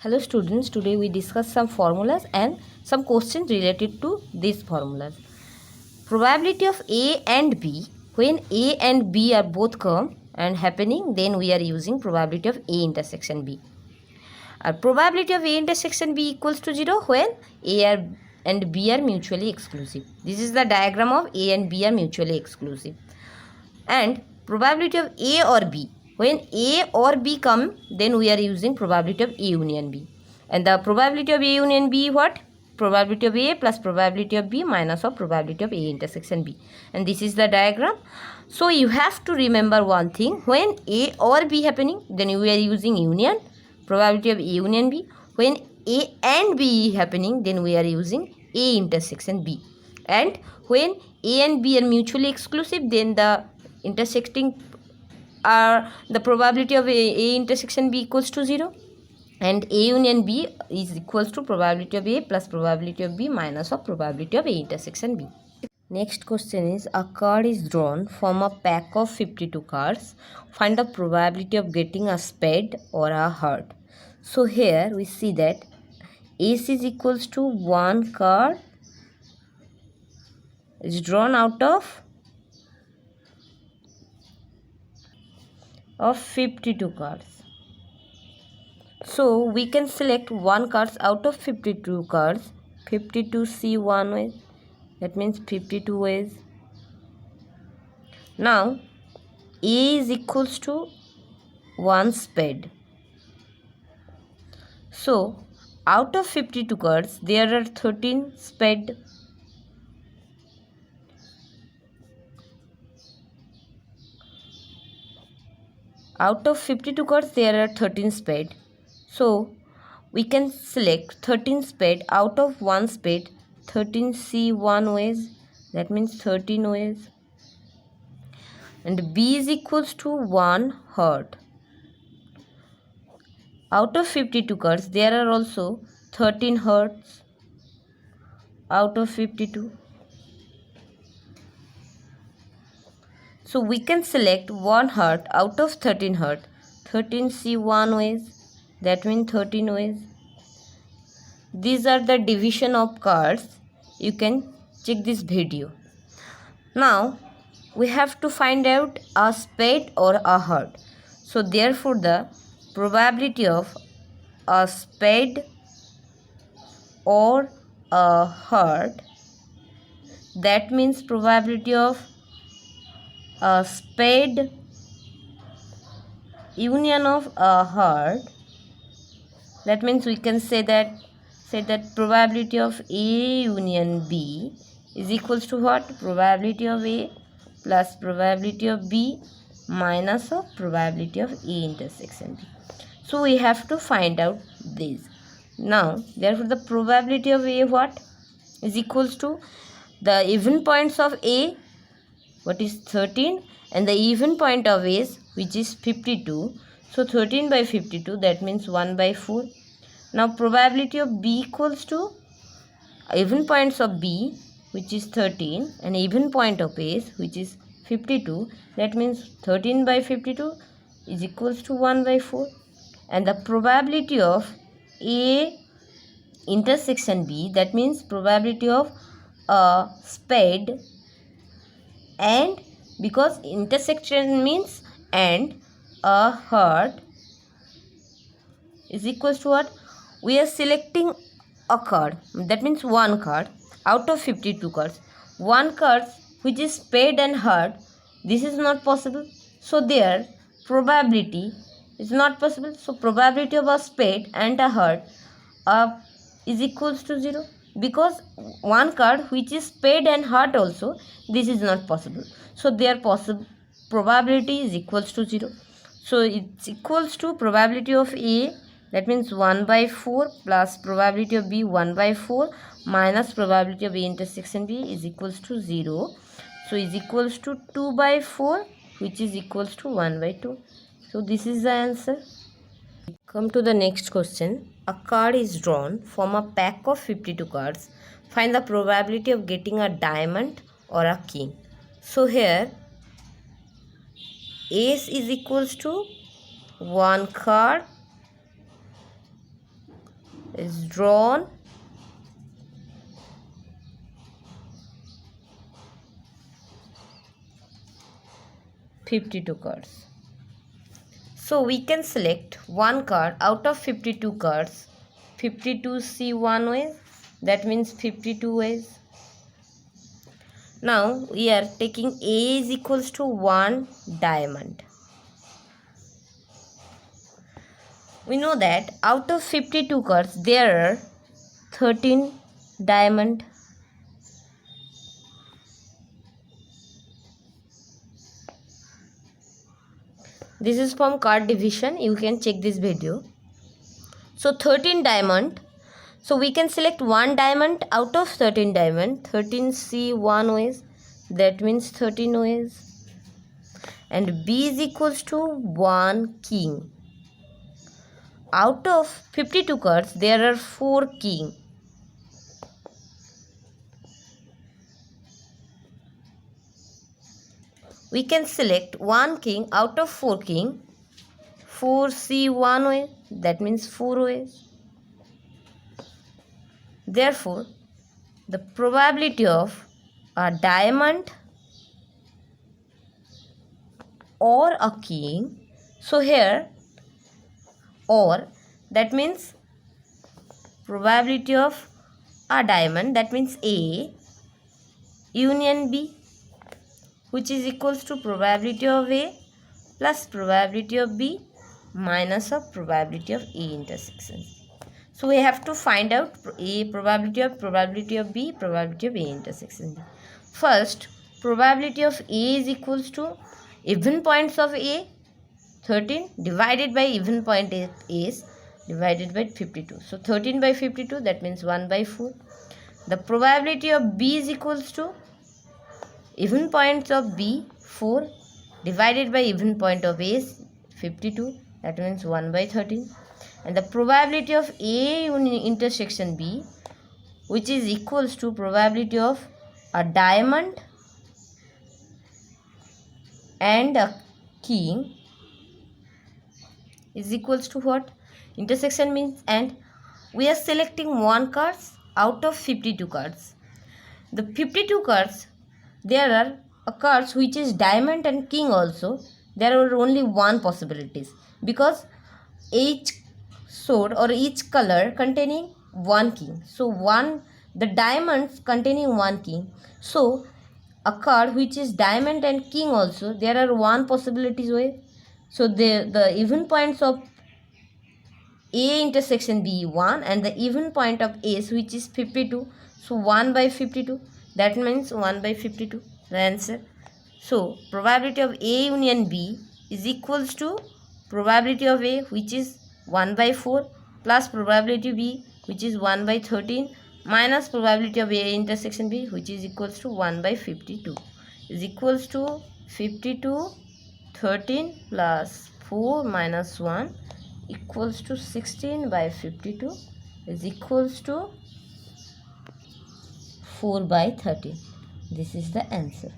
Hello students, today we discuss some formulas and some questions related to these formulas. Probability of A and B. When A and B are both come and happening, then we are using probability of A intersection B. Our probability of A intersection B equals to 0 when A and B are mutually exclusive. This is the diagram of A and B are mutually exclusive. And probability of A or B. When A or B come, then we are using probability of A union B. And the probability of A union B what? Probability of A plus probability of B minus of probability of A intersection B. And this is the diagram. So you have to remember one thing. When A or B happening, then we are using union. Probability of A union B. When A and B happening, then we are using A intersection B. And when A and B are mutually exclusive, then the intersecting the probability of A intersection B equals to 0, and A union B is equals to probability of A plus probability of B minus of probability of A intersection B. Next question is, a card is drawn from a pack of 52 cards. Find the probability of getting a spade or a heart. So here we see that Ace is equals to one card is drawn out of 52 cards. So we can select one cards out of 52 cards. 52 see one way, that means 52 ways. Now A is equals to one spade. So out of 52 cards there are 13 spade. Out of 52 cards there are 13 spade. So we can select 13 spade out of 1 spade. 13 see 1 ways, that means 13 ways. And B is equals to 1 heart. Out of 52 cards there are also 13 hearts out of 52. So we can select 1 heart out of 13 heart. 13 see 1 ways, that means 13 ways. These are the division of cards. You can check this video. Now we have to find out a spade or a heart. So therefore the probability of a spade or a heart, that means probability of a spade union of a heart, that means we can say that probability of A union B is equals to what? Probability of A plus probability of B minus of probability of A intersection B. So we have to find out this. Now therefore the probability of A what is equals to the even points of A, what is 13, and the even point of A which is 52. So 13 by 52, that means 1 by 4. Now probability of B equals to even points of B which is 13 and even point of A which is 52, that means 13 by 52 is equals to 1 by 4. And the probability of A intersection B, that means probability of a spade, and because intersection means and a heart, is equals to what? We are selecting a card, that means one card out of 52 cards. One card which is spade and heart, this is not possible. So their probability is not possible. So probability of a spade and a heart is equals to 0, because one card which is spade and heart also, this is not possible. So their probability is equals to 0. So it's equals to probability of A, that means 1 by 4 plus probability of B 1 by 4 minus probability of A intersection B is equals to 0. So is equals to 2 by 4, which is equals to 1 by 2. So this is the answer. Come to the next question. A card is drawn from a pack of 52 cards. Find the probability of getting a diamond or a king. So here Ace is equals to one card is drawn (52 cards). So we can select one card out of 52 cards. 52 see one way, that means 52 ways. Now we are taking A is equals to 1 diamond. We know that out of 52 cards there are 13 diamond. This is from card division. You can check this video. So 13 diamond. So we can select one diamond out of 13 diamond. 13 C 1 ways. That means 13 ways. And B is equals to 1 king. Out of 52 cards, there are 4 king. We can select one king out of 4 king. 4 C 1 way. That means 4 ways. Therefore, the probability of a diamond or a king. So here, or, that means probability of a diamond, that means A union B, which is equals to probability of A plus probability of B minus of probability of A intersection. So we have to find out A probability of B, probability of A intersection B. First, probability of A is equals to even points of A 13 divided by even point A is divided by 52. So 13 by 52, that means 1 by 4. The probability of B is equals to even points of B 4 divided by even point of A is 52, that means 1 by 13. And the probability of A intersection B, which is equals to probability of a diamond and a king, is equals to what? Intersection means, and we are selecting one cards out of 52 cards. The 52 cards, there are a cards which is diamond and king also. There are only one possibilities because each sword or each color containing one king. So the diamonds containing one king. So a card which is diamond and king also, there are one possibilities way. So the even points of A intersection B 1 and the even point of A which is 52. So 1 by 52, that means 1 by 52 the answer. So probability of A union B is equals to probability of A which is 1 by 4 plus probability B which is 1 by 13 minus probability of A intersection B which is equals to 1 by 52 is equals to 52 13 plus 4 minus 1 equals to 16 by 52 is equals to 4 by 13. This is the answer.